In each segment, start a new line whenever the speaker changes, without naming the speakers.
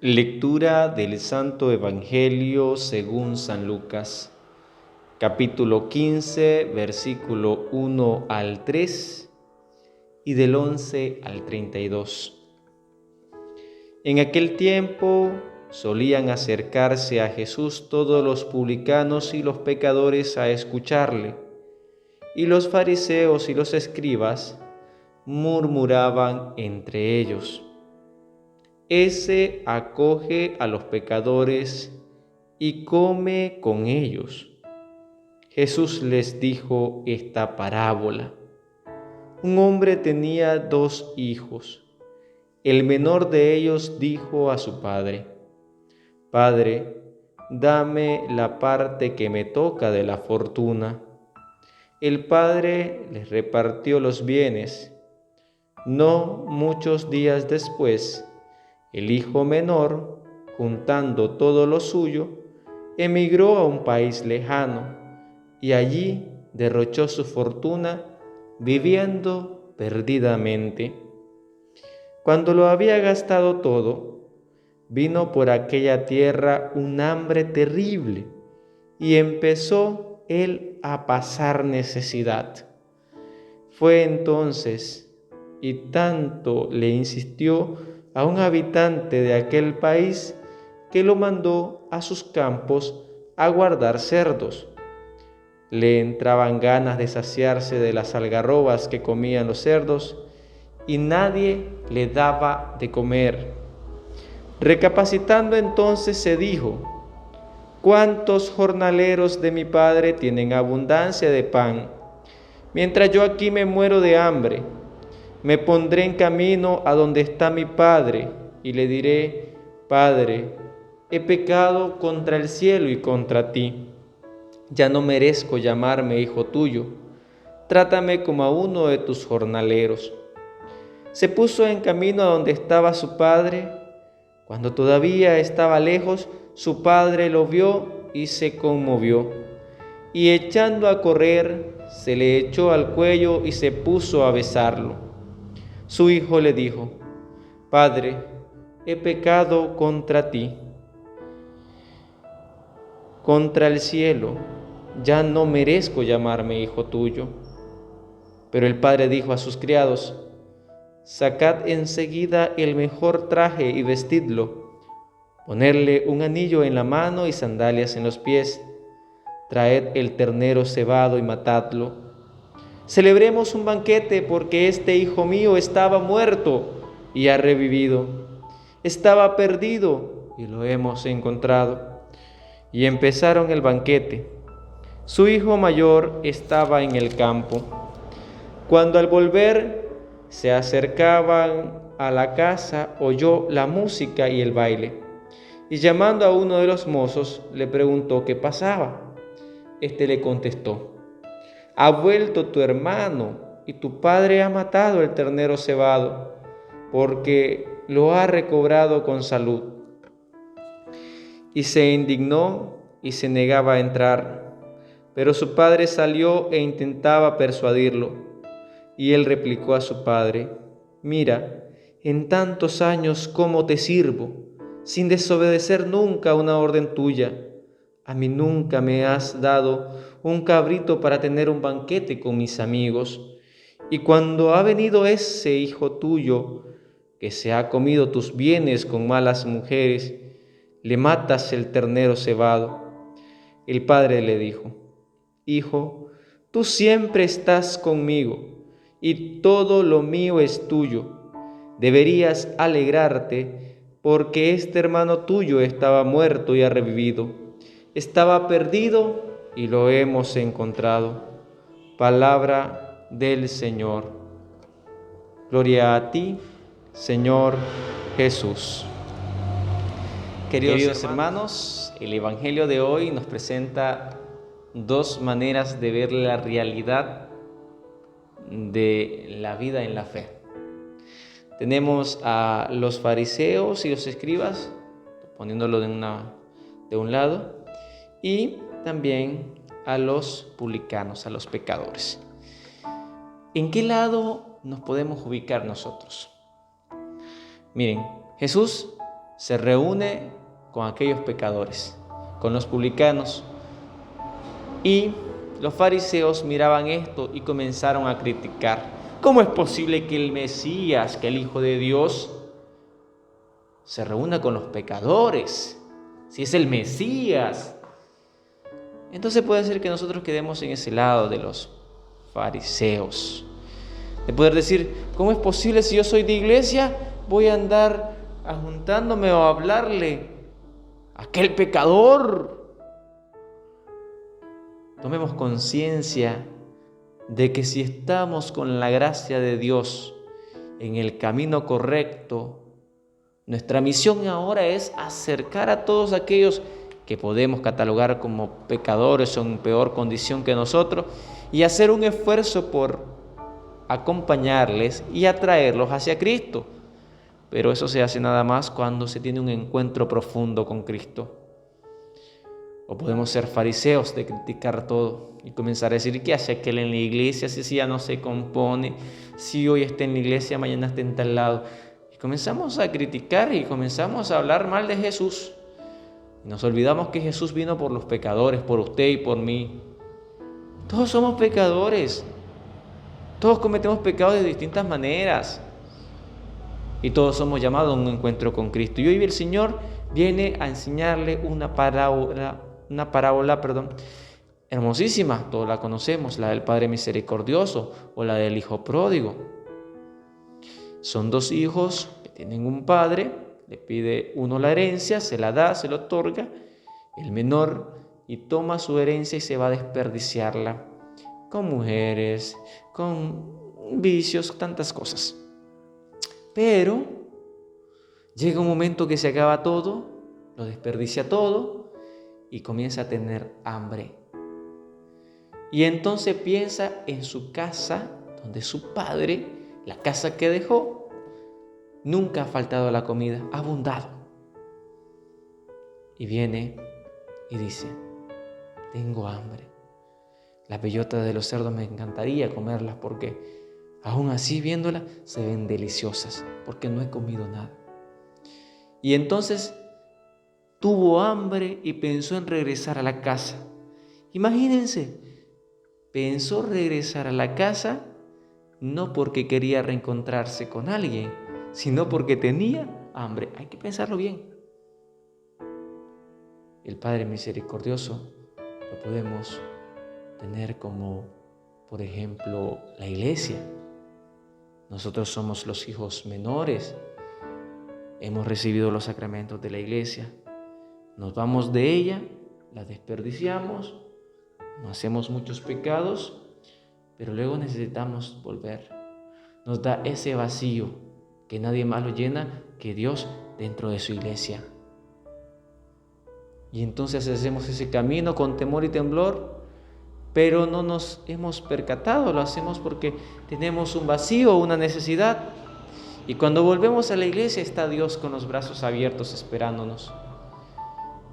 Lectura del Santo Evangelio según San Lucas, capítulo 15, versículo 1 al 3 y del 11 al 32. En aquel tiempo solían acercarse a Jesús todos los publicanos y los pecadores a escucharle, y los fariseos y los escribas murmuraban entre ellos: Ese acoge a los pecadores y come con ellos. Jesús les dijo esta parábola. Un hombre tenía 2 hijos. El menor de ellos dijo a su padre: Padre, dame la parte que me toca de la fortuna. El padre les repartió los bienes. No muchos días después, el hijo menor, juntando todo lo suyo, emigró a un país lejano y allí derrochó su fortuna viviendo perdidamente. Cuando lo había gastado todo, vino por aquella tierra un hambre terrible y empezó él a pasar necesidad. Fue entonces, y tanto le insistió a un habitante de aquel país, que lo mandó a sus campos a guardar cerdos. Le entraban ganas de saciarse de las algarrobas que comían los cerdos, y nadie le daba de comer. Recapacitando entonces se dijo: ¿Cuántos jornaleros de mi padre tienen abundancia de pan, mientras yo aquí me muero de hambre? Me pondré en camino a donde está mi padre y le diré: Padre, he pecado contra el cielo y contra ti. Ya no merezco llamarme hijo tuyo. Trátame como a uno de tus jornaleros. Se puso en camino a donde estaba su padre. Cuando todavía estaba lejos, su padre lo vio y se conmovió. Y echando a correr, se le echó al cuello y se puso a besarlo. Su hijo le dijo: Padre, he pecado contra ti, contra el cielo, ya no merezco llamarme hijo tuyo. Pero el padre dijo a sus criados: Sacad enseguida el mejor traje y vestidlo, ponedle un anillo en la mano y sandalias en los pies, traed el ternero cebado y matadlo. Celebremos un banquete, porque este hijo mío estaba muerto y ha revivido. Estaba perdido y lo hemos encontrado. Y empezaron el banquete. Su hijo mayor estaba en el campo. Cuando al volver se acercaban a la casa, oyó la música y el baile. Y llamando a uno de los mozos, le preguntó qué pasaba. Este le contestó: Ha vuelto tu hermano, y tu padre ha matado el ternero cebado, porque lo ha recobrado con salud. Y se indignó y se negaba a entrar. Pero su padre salió e intentaba persuadirlo. Y él replicó a su padre: Mira, en tantos años cómo te sirvo, sin desobedecer nunca una orden tuya. A mí nunca me has dado un cabrito para tener un banquete con mis amigos. Y cuando ha venido ese hijo tuyo, que se ha comido tus bienes con malas mujeres, le matas el ternero cebado. El padre le dijo: Hijo, tú siempre estás conmigo, y todo lo mío es tuyo. Deberías alegrarte, porque este hermano tuyo estaba muerto y ha revivido. Estaba perdido y lo hemos encontrado. Palabra del Señor. Gloria a ti, Señor Jesús. Queridos hermanos, el Evangelio de hoy nos presenta 2 maneras de ver la realidad de la vida en la fe. Tenemos a los fariseos y los escribas, poniéndolo de un lado, y también a los publicanos, a los pecadores. ¿En qué lado nos podemos ubicar nosotros? Miren, Jesús se reúne con aquellos pecadores, con los publicanos. Y los fariseos miraban esto y comenzaron a criticar. ¿Cómo es posible que el Mesías, que el Hijo de Dios, se reúna con los pecadores? Si es el Mesías. Entonces puede ser que nosotros quedemos en ese lado de los fariseos. De poder decir, ¿cómo es posible si yo soy de iglesia? Voy a andar juntándome o a hablarle a aquel pecador. Tomemos conciencia de que si estamos con la gracia de Dios en el camino correcto, nuestra misión ahora es acercar a todos aquellos que podemos catalogar como pecadores o en peor condición que nosotros y hacer un esfuerzo por acompañarles y atraerlos hacia Cristo. Pero eso se hace nada más cuando se tiene un encuentro profundo con Cristo. O podemos ser fariseos de criticar todo y comenzar a decir, ¿qué hace aquel en la iglesia? Si ya no se compone, si hoy está en la iglesia, mañana está en tal lado. Y comenzamos a criticar y comenzamos a hablar mal de Jesús. Y nos olvidamos que Jesús vino por los pecadores, por usted y por mí. Todos somos pecadores. Todos cometemos pecados de distintas maneras. Y todos somos llamados a un encuentro con Cristo. Y hoy el Señor viene a enseñarle una parábola, hermosísima. Todos la conocemos, la del Padre Misericordioso o la del Hijo Pródigo. Son dos hijos que tienen un padre, le pide uno la herencia, se la da, se la otorga, el menor, y toma su herencia y se va a desperdiciarla con mujeres, con vicios, tantas cosas. Pero llega un momento que se acaba todo, lo desperdicia todo y comienza a tener hambre. Y entonces piensa en su casa, donde su padre, la casa que dejó, nunca ha faltado la comida, ha abundado. Y viene y dice, tengo hambre. Las bellotas de los cerdos me encantaría comerlas porque aún así viéndolas se ven deliciosas porque no he comido nada. Y entonces tuvo hambre y pensó en regresar a la casa. Imagínense, pensó regresar a la casa no porque quería reencontrarse con alguien, sino porque tenía hambre. Hay que pensarlo bien. El Padre Misericordioso lo podemos tener como, por ejemplo, la iglesia. Nosotros somos los hijos menores. Hemos recibido los sacramentos de la iglesia. Nos vamos de ella, la desperdiciamos, no hacemos muchos pecados, pero luego necesitamos volver. Nos da ese vacío que nadie más lo llena que Dios dentro de su iglesia. Y entonces hacemos ese camino con temor y temblor, pero no nos hemos percatado, lo hacemos porque tenemos un vacío, una necesidad. Y cuando volvemos a la iglesia está Dios con los brazos abiertos esperándonos.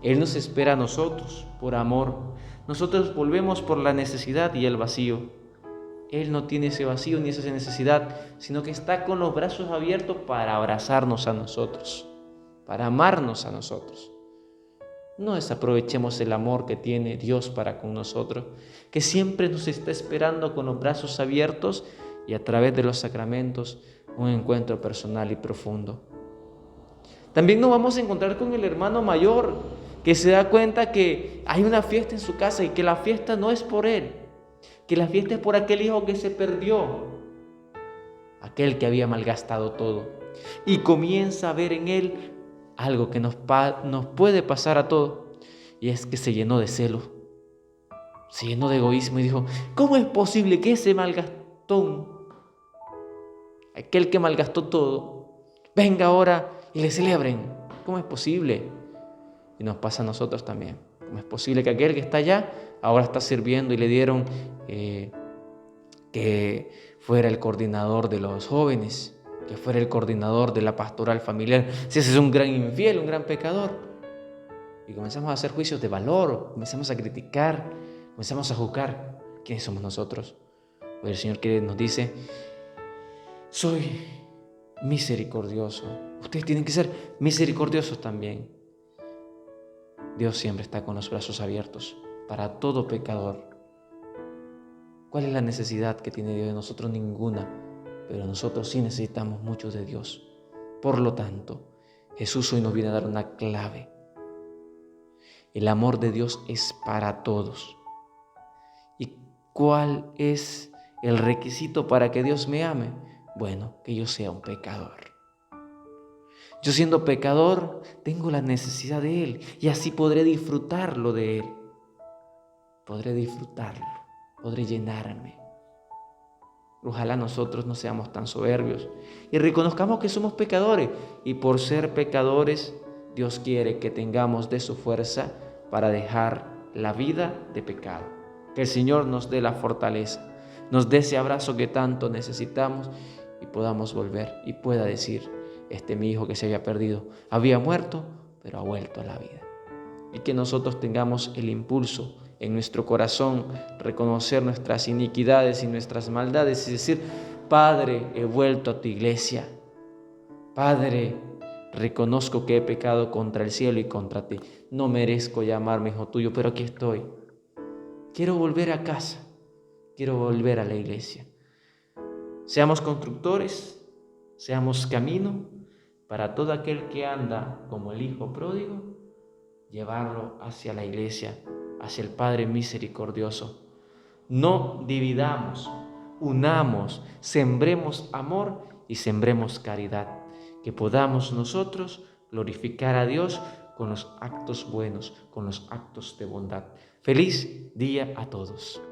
Él nos espera a nosotros por amor. Nosotros volvemos por la necesidad y el vacío. Él no tiene ese vacío ni esa necesidad, sino que está con los brazos abiertos para abrazarnos a nosotros, para amarnos a nosotros. No desaprovechemos el amor que tiene Dios para con nosotros, que siempre nos está esperando con los brazos abiertos y a través de los sacramentos un encuentro personal y profundo. También nos vamos a encontrar con el hermano mayor que se da cuenta que hay una fiesta en su casa y que la fiesta no es por él, que la fiesta es por aquel hijo que se perdió, aquel que había malgastado todo, y comienza a ver en él algo que nos puede pasar a todos, y es que se llenó de celo, se llenó de egoísmo y dijo, ¿cómo es posible que ese malgastón, aquel que malgastó todo, venga ahora y le celebren? ¿Cómo es posible? Y nos pasa a nosotros también. ¿Cómo es posible que aquel que está allá ahora está sirviendo y le dieron que fuera el coordinador de los jóvenes, que fuera el coordinador de la pastoral familiar? Si ese es un gran infiel, un gran pecador. Y comenzamos a hacer juicios de valor, comenzamos a criticar, comenzamos a juzgar. ¿Quiénes somos nosotros? Pues el Señor que nos dice, soy misericordioso. Ustedes tienen que ser misericordiosos también. Dios siempre está con los brazos abiertos para todo pecador. ¿Cuál es la necesidad que tiene Dios de nosotros? Ninguna, pero nosotros sí necesitamos mucho de Dios. Por lo tanto, Jesús hoy nos viene a dar una clave. El amor de Dios es para todos. ¿Y cuál es el requisito para que Dios me ame? Bueno, que yo sea un pecador. Yo siendo pecador, tengo la necesidad de Él y así podré disfrutarlo de Él. Podré disfrutarlo, podré llenarme. Ojalá nosotros no seamos tan soberbios y reconozcamos que somos pecadores. Y por ser pecadores, Dios quiere que tengamos de su fuerza para dejar la vida de pecado. Que el Señor nos dé la fortaleza, nos dé ese abrazo que tanto necesitamos y podamos volver y pueda decir, mi hijo que se había perdido, había muerto, pero ha vuelto a la vida. Y que nosotros tengamos el impulso en nuestro corazón, reconocer nuestras iniquidades y nuestras maldades y decir, Padre, he vuelto a tu iglesia. Padre, reconozco que he pecado contra el cielo y contra ti. No merezco llamarme hijo tuyo, pero aquí estoy. Quiero volver a casa, quiero volver a la iglesia. Seamos constructores, seamos camino para todo aquel que anda como el hijo pródigo, llevarlo hacia la iglesia, hacia el Padre misericordioso. No dividamos, unamos, sembremos amor y sembremos caridad. Que podamos nosotros glorificar a Dios con los actos buenos, con los actos de bondad. Feliz día a todos.